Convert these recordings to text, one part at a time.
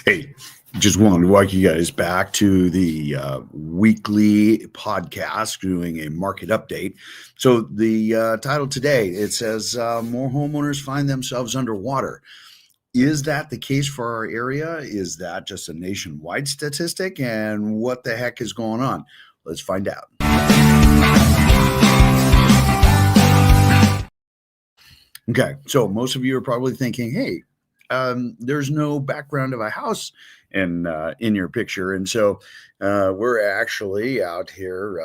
Hey, just wanted to welcome you guys back to the weekly podcast doing a market update. So the title today, it says more homeowners find themselves underwater. Is that the case for our area? Is that just a nationwide statistic? And what the heck is going on? Let's find out. Okay, so most of you are probably thinking, hey, there's no background of a house in your picture, and so we're actually out here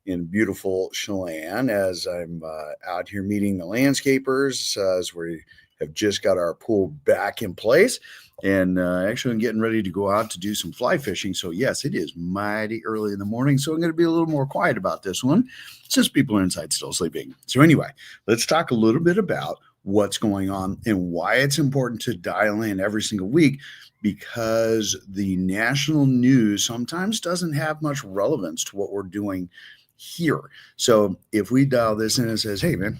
in beautiful Chelan as I'm out here meeting the landscapers as we have just got our pool back in place, and actually I'm getting ready to go out to do some fly fishing. So yes, it is mighty early in the morning, so I'm going to be a little more quiet about this one since people are inside still sleeping. So anyway, let's talk a little bit about what's going on and why it's important to dial in every single week, because the national news sometimes doesn't have much relevance to what we're doing here. So if we dial this in and says, hey man,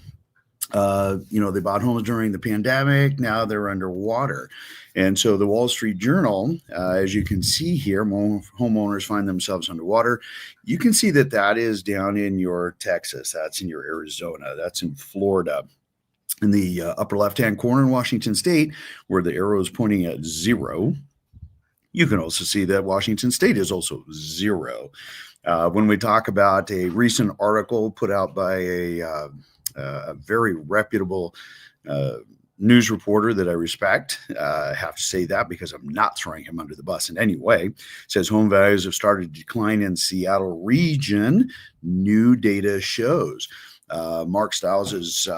they bought homes during the pandemic, now they're underwater. And so the Wall Street Journal, as you can see here, homeowners find themselves underwater. You can see that that is down in your Texas, that's in your Arizona, that's in Florida. In the upper left-hand corner in Washington State, where the arrow is pointing at 0, you can also see that Washington State is also 0. When we talk about a recent article put out by a very reputable news reporter that I respect, I have to say that because I'm not throwing him under the bus in any way, says home values have started to decline in Seattle region, new data shows. Mark Stiles is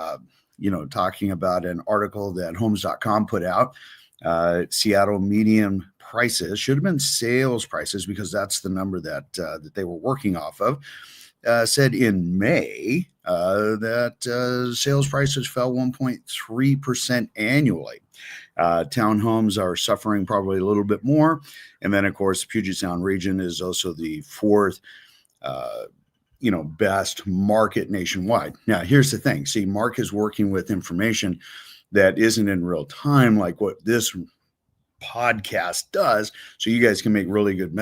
talking about an article that homes.com put out. Seattle median prices should have been sales prices because that's the number that they were working off of. Said in May that sales prices fell 1.3% annually. Townhomes are suffering probably a little bit more. And then, of course, the Puget Sound region is also the fourth best market nationwide. Now, here's the thing. See, Mark is working with information that isn't in real time, like what this podcast does, so you guys can make really good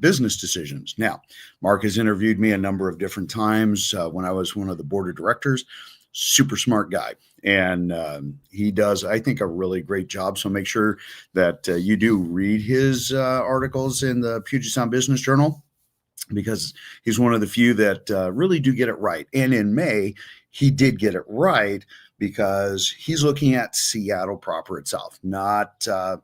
business decisions. Now, Mark has interviewed me a number of different times when I was one of the board of directors. Super smart guy, and he does, I think, a really great job. So make sure that you do read his articles in the Puget Sound Business Journal, because he's one of the few that really do get it right. And in May, he did get it right because he's looking at Seattle proper itself, not on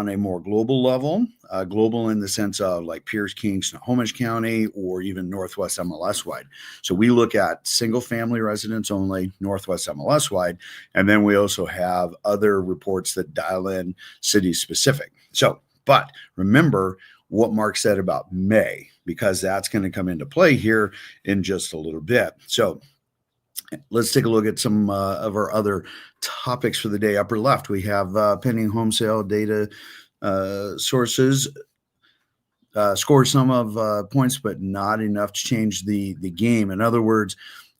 a more global level, global in the sense of like Pierce, King, Snohomish County, or even Northwest MLS wide. So we look at single family residents only, Northwest MLS wide. And then we also have other reports that dial in city specific. So, but remember what Mark said about May, because that's going to come into play here in just a little bit. So let's take a look at some of our other topics for the day. Upper left, we have pending home sale data sources score some of points, but not enough to change the game. In other words,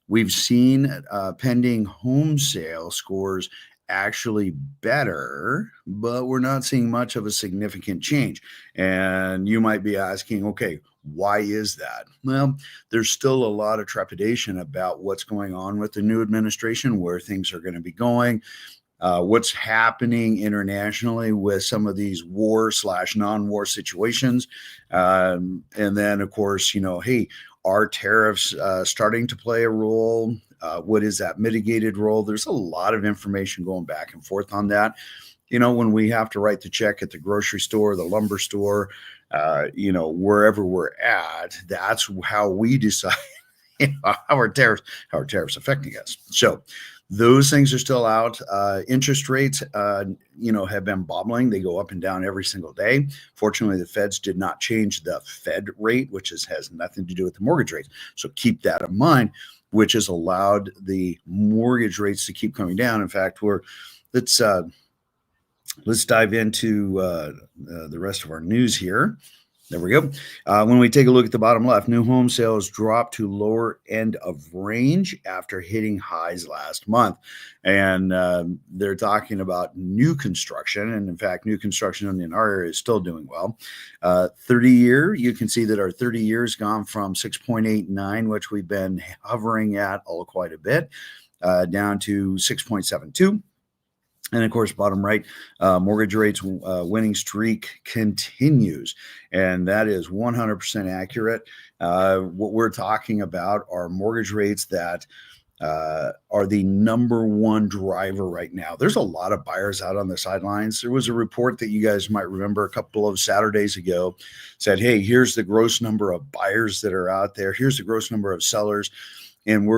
we've seen pending home sale scores actually better, but we're not seeing much of a significant change. And you might be asking, okay, why is that? Well, there's still a lot of trepidation about what's going on with the new administration, where things are going to be going, what's happening internationally with some of these war/non-war situations. And then, of course, hey, are tariffs starting to play a role? What is that mitigated role? There's a lot of information going back and forth on that. When we have to write the check at the grocery store, the lumber store, wherever we're at, that's how we decide how are tariffs affecting us. So those things are still out. Interest rates, have been bobbling. They go up and down every single day. Fortunately, the feds did not change the Fed rate, which has nothing to do with the mortgage rates. So keep that in mind, which has allowed the mortgage rates to keep coming down. In fact, let's dive into the rest of our news here. There we go. When we take a look at the bottom left, new home sales dropped to lower end of range after hitting highs last month. And they're talking about new construction. And in fact, new construction in our area is still doing well. 30-year, you can see that our 30 years gone from 6.89, which we've been hovering at quite a bit, down to 6.72. And of course, bottom right, mortgage rates winning streak continues. And that is 100% accurate. What we're talking about are mortgage rates that are the number one driver right now. There's a lot of buyers out on the sidelines. There was a report that you guys might remember a couple of Saturdays ago said, hey, here's the gross number of buyers that are out there. Here's the gross number of sellers. And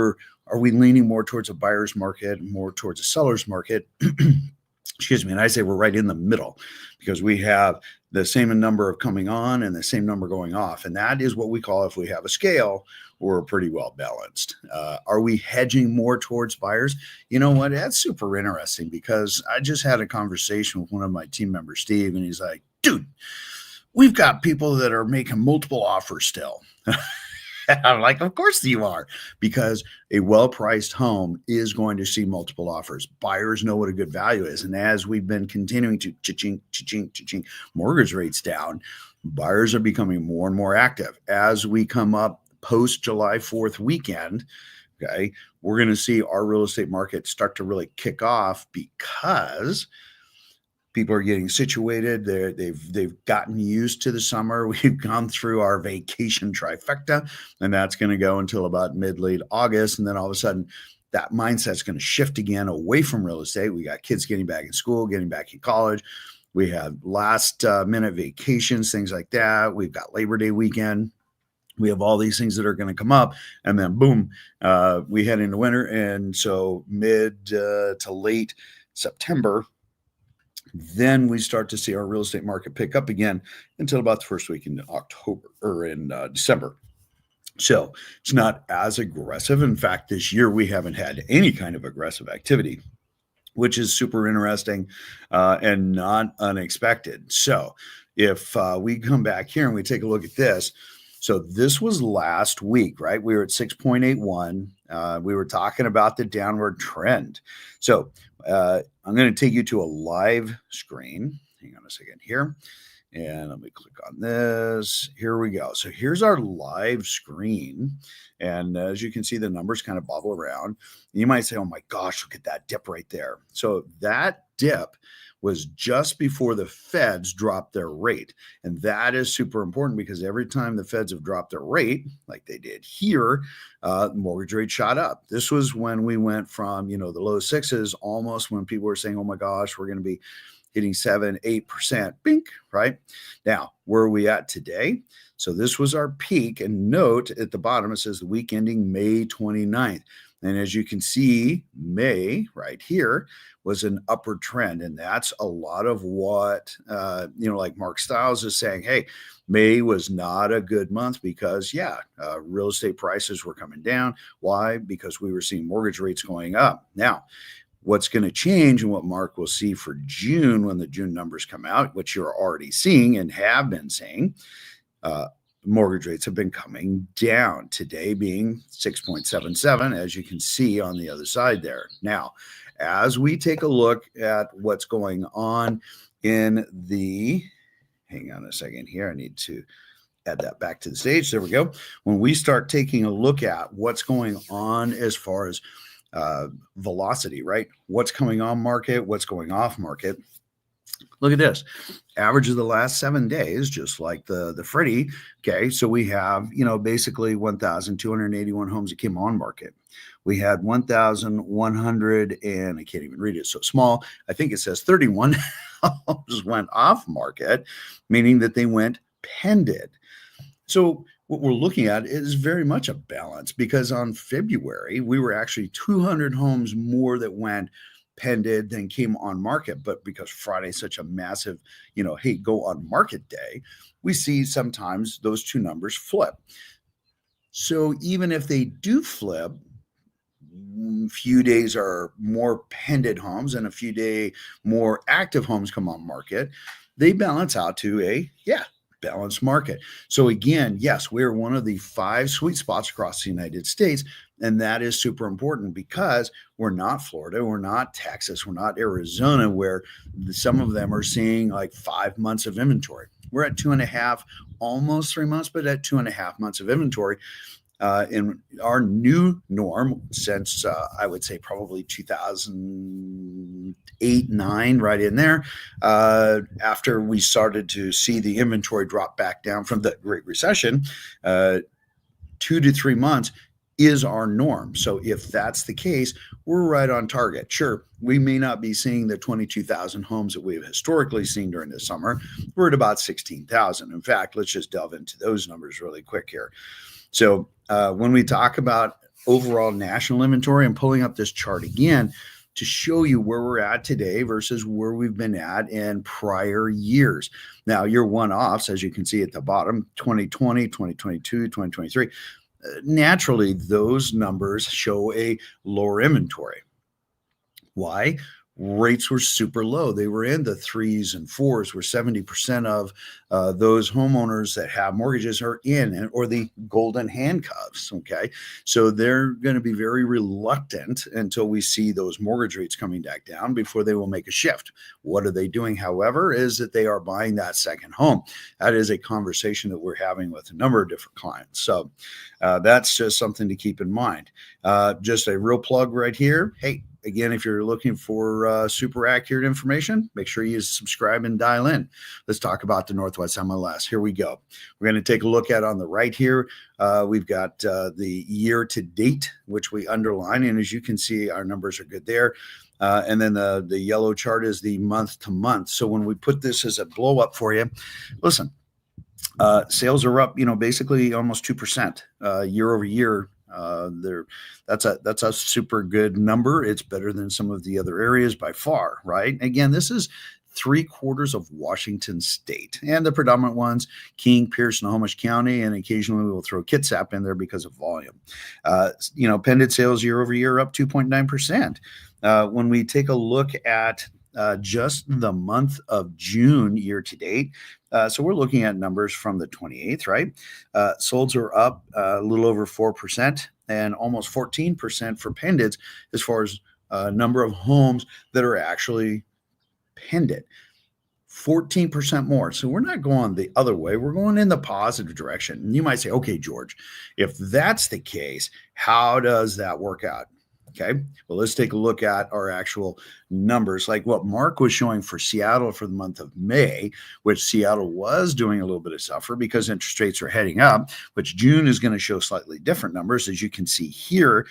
are we leaning more towards a buyer's market, more towards a seller's market? Excuse me. And I say we're right in the middle because we have the same number of coming on and the same number going off. And that is what we call, if we have a scale, we're pretty well balanced. Are we hedging more towards buyers? You know what? That's super interesting because I just had a conversation with one of my team members, Steve, and he's like, dude, we've got people that are making multiple offers still. I'm like, of course you are, because a well-priced home is going to see multiple offers. Buyers know what a good value is. And as we've been continuing to cha-ching, mortgage rates down, buyers are becoming more and more active. As we come up post July 4th weekend, okay, we're going to see our real estate market start to really kick off because people are getting situated. They've gotten used to the summer. We've gone through our vacation trifecta, and that's going to go until about late August. And then all of a sudden, that mindset's going to shift again away from real estate. We got kids getting back in school, getting back in college. We have last minute vacations, things like that. We've got Labor Day weekend. We have all these things that are going to come up, and then boom, we head into winter. And so mid to late September, then we start to see our real estate market pick up again until about the first week in October or in December. So it's not as aggressive. In fact, this year we haven't had any kind of aggressive activity, which is super interesting and not unexpected. So if we come back here and we take a look at this, so this was last week, right? We were at 6.81. We were talking about the downward trend. So I'm going to take you to a live screen. Hang on a second here. And let me click on this. Here we go. So here's our live screen. And as you can see, the numbers kind of bobble around. You might say, oh my gosh, look at that dip right there. So that dip was just before the Feds dropped their rate. And that is super important because every time the Feds have dropped their rate, like they did here, mortgage rate shot up. This was when we went from, the low sixes, almost when people were saying, oh my gosh, we're going to be hitting 7-8%, bink, right? Now, where are we at today? So this was our peak, and note at the bottom, it says the week ending May 29th. And as you can see, May right here was an upward trend. And that's a lot of what, like Mark Stiles is saying, hey, May was not a good month because, real estate prices were coming down. Why? Because we were seeing mortgage rates going up. Now, what's going to change and what Mark will see for June when the June numbers come out, which you're already seeing and have been seeing, mortgage rates have been coming down, today being 6.77, as you can see on the other side there. Now, as we take a look at what's going on in hang on a second here, I need to add that back to the stage. There we go. When we start taking a look at what's going on as far as velocity, right? What's coming on market, what's going off market. Look at this. Average of the last 7 days, just like the Freddie. Okay, so we have, basically 1,281 homes that came on market. We had 1,100, and I can't even read it, so small. I think it says 31 homes went off market, meaning that they went pended. So what we're looking at is very much a balance because on February, we were actually 200 homes more that went pended than came on market. But because Friday is such a massive, hey, go on market day, we see sometimes those two numbers flip. So even if they do flip, a few days are more pended homes and a few day more active homes come on market, they balance out to balanced market. So again, yes, we're one of the 5 sweet spots across the United States, and that is super important because we're not Florida, we're not Texas, we're not Arizona, where some of them are seeing like 5 months of inventory. We're at 2.5, almost 3 months, but at 2.5 months of inventory. In our new norm since I would say probably 2008, 9, right in there, after we started to see the inventory drop back down from the Great Recession, 2 to 3 months is our norm. So if that's the case, we're right on target. Sure, we may not be seeing the 22,000 homes that we've historically seen during the summer. We're at about 16,000. In fact, let's just delve into those numbers really quick here. So when we talk about overall national inventory, I'm pulling up this chart again to show you where we're at today versus where we've been at in prior years. Now, your one-offs, as you can see at the bottom, 2020, 2022, 2023, naturally, those numbers show a lower inventory. Why? Rates were super low. They were in the 3s and 4s, where 70% of those homeowners that have mortgages are in, or the golden handcuffs. Okay. So they're going to be very reluctant until we see those mortgage rates coming back down before they will make a shift. What are they doing, however, is that they are buying that second home. That is a conversation that we're having with a number of different clients. So that's just something to keep in mind. Just a real plug right here. Hey, again, if you're looking for super accurate information, make sure you subscribe and dial in. Let's talk about the Northwest MLS. Here we go. We're going to take a look at on the right here. We've got the year to date, which we underline. And as you can see, our numbers are good there. And then the yellow chart is the month to month. So when we put this as a blow up for you, listen, sales are up, basically almost 2% year over year. That's a super good number. It's better than some of the other areas by far, right? Again, this is 3/4 of Washington state, and the predominant ones, King, Pierce, Snohomish County, and occasionally we'll throw Kitsap in there because of volume. Pendant sales year over year up 2.9%. When we take a look at just the month of June year to date. So we're looking at numbers from the 28th, right? Solds are up a little over 4% and almost 14% for pendants as far as number of homes that are actually pendant. 14% more. So we're not going the other way. We're going in the positive direction. And you might say, okay, George, if that's the case, how does that work out? Okay, well, let's take a look at our actual numbers, like what Mark was showing for Seattle for the month of May, which Seattle was doing a little bit of suffer because interest rates are heading up, which June is going to show slightly different numbers. As you can see here,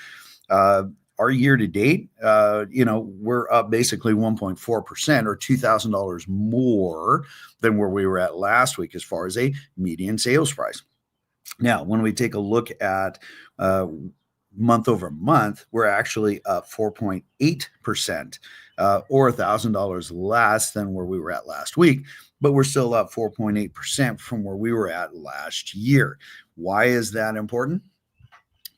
our year to date, we're up basically 1.4% or $2,000 more than where we were at last week as far as a median sales price. Now, when we take a look at month over month, we're actually up 4.8% or $1,000 less than where we were at last week, but we're still up 4.8% from where we were at last year. Why is that important?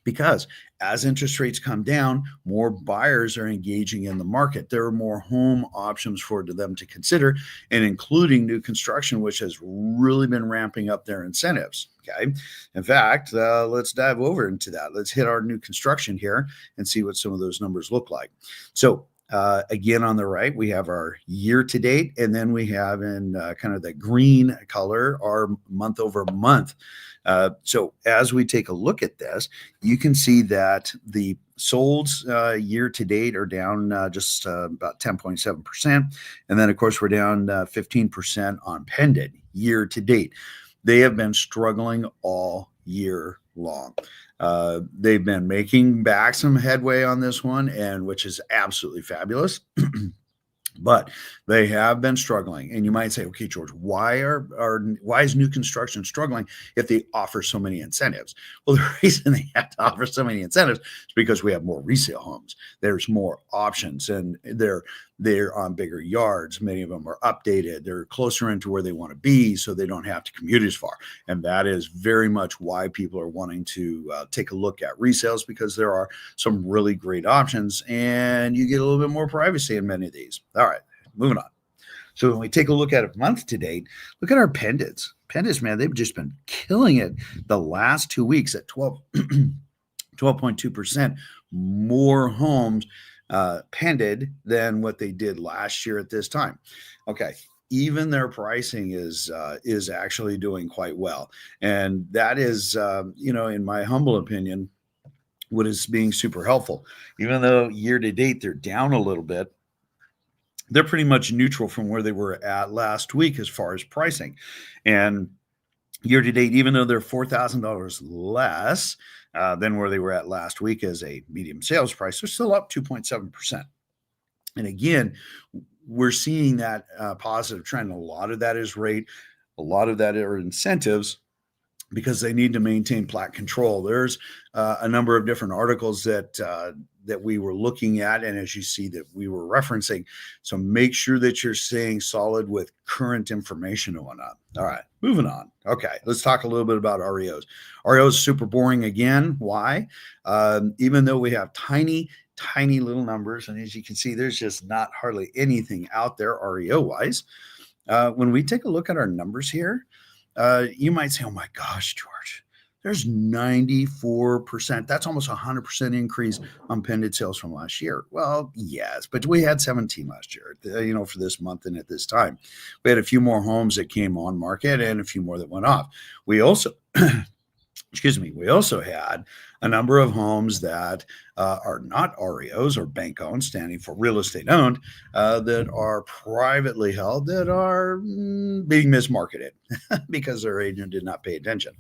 Because as interest rates come down, more buyers are engaging in the market. There are more home options for them to consider, and including new construction, which has really been ramping up their incentives. Okay. In fact, let's dive over into that. Let's hit our new construction here and see what some of those numbers look like. So again, on the right, we have our year to date, and then we have in kind of the green color, our month over month. So as we take a look at this, you can see that the solds year to date are down just about 10.7%. And then, of course, we're down 15% on pendant year to date. They have been struggling all year long. They've been making back some headway on this one, and which is absolutely fabulous. But they have been struggling. And you might say, okay, George, why is new construction struggling if they offer so many incentives? Well, the reason they have to offer so many incentives is because we have more resale homes. There's more options, and they're on bigger yards. Many of them are updated. They're closer into where they want to be, so they don't have to commute as far. And that is very much why people are wanting to take a look at resales, because there are some really great options, and you get a little bit more privacy in many of these. All right, moving on. So when we take a look at a month to date, look at our pendants. Pendants, man, they've just been killing it the last 2 weeks at 12.2% more homes pended than what they did last year at this time. Okay, even their pricing is actually doing quite well, and that is, in my humble opinion, what is being super helpful. Even though year to date they're down a little bit, they're pretty much neutral from where they were at last week as far as pricing. And year to date, even though they're $4,000 less than where they were at last week as a medium sales price, they're still up 2.7%. And again, we're seeing that positive trend. A lot of that is rate, a lot of that are incentives, because they need to maintain plat control. There's a number of different articles that we were looking at, and as you see that we were referencing. So make sure that you're staying solid with current information and whatnot. All right, moving on. Okay, let's talk a little bit about REOs. REOs super boring again. Why? Even though we have tiny little numbers, and as you can see, there's just not hardly anything out there REO wise. When we take a look at our numbers here, you might say, oh my gosh, George, there's 94%. That's almost 100% increase on pendant sales from last year. Well, yes, but we had 17 last year, for this month and at this time. We had a few more homes that came on market and a few more that went off. We also, we also had a number of homes that are not REOs or bank owned, standing for real estate owned, that are privately held, that are being mismarketed because their agent did not pay attention.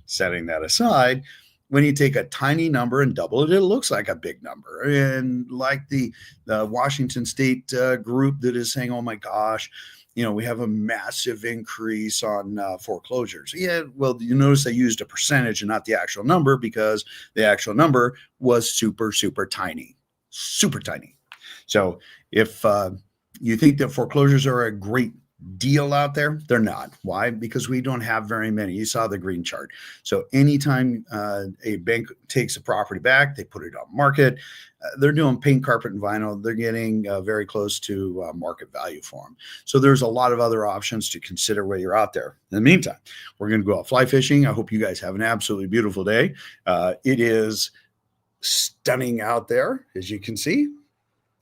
Setting that aside, when you take a tiny number and double it, it looks like a big number. And like the Washington State group that is saying, oh my gosh, we have a massive increase on foreclosures. Yeah, well, you notice they used a percentage and not the actual number, because the actual number was super, super tiny, super tiny. So if you think that foreclosures are a great deal out there, they're not. Why? Because we don't have very many. You saw the green chart. So anytime a bank takes a property back, they put it on market, they're doing paint, carpet, and vinyl. They're getting very close to market value for them. So there's a lot of other options to consider where you're out there. In the meantime, we're going to go out fly fishing. I hope you guys have an absolutely beautiful day. It is stunning out there, as you can see.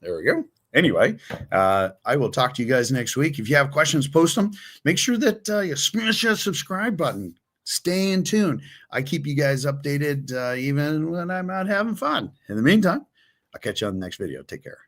There we go. Anyway, I will talk to you guys next week. If you have questions, post them. Make sure that you smash that subscribe button. Stay in tune. I keep you guys updated even when I'm out having fun. In the meantime, I'll catch you on the next video. Take care.